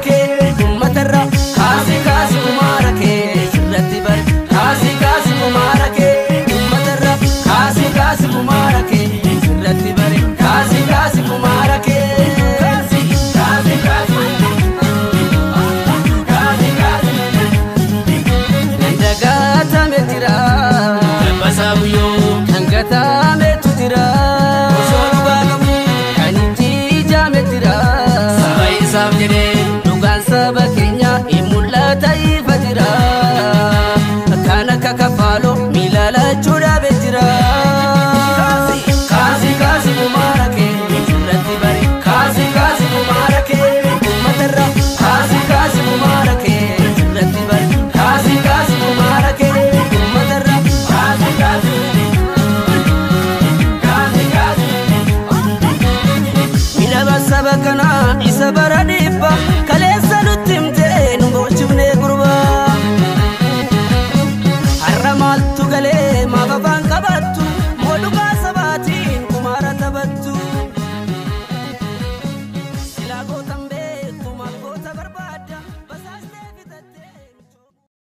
ke ummatarra kaasi kaasi kumara ke sirratti bare kaasi kaasi kumara ke ummatarra kaasi kaasi kumara ke sirratti bare kaasi kaasi kumara ke kaasi kaasi kaasi ndagata metira basabuyo kangata metira osolu bagamu kaniti jametira sabai sabjere dugan sabake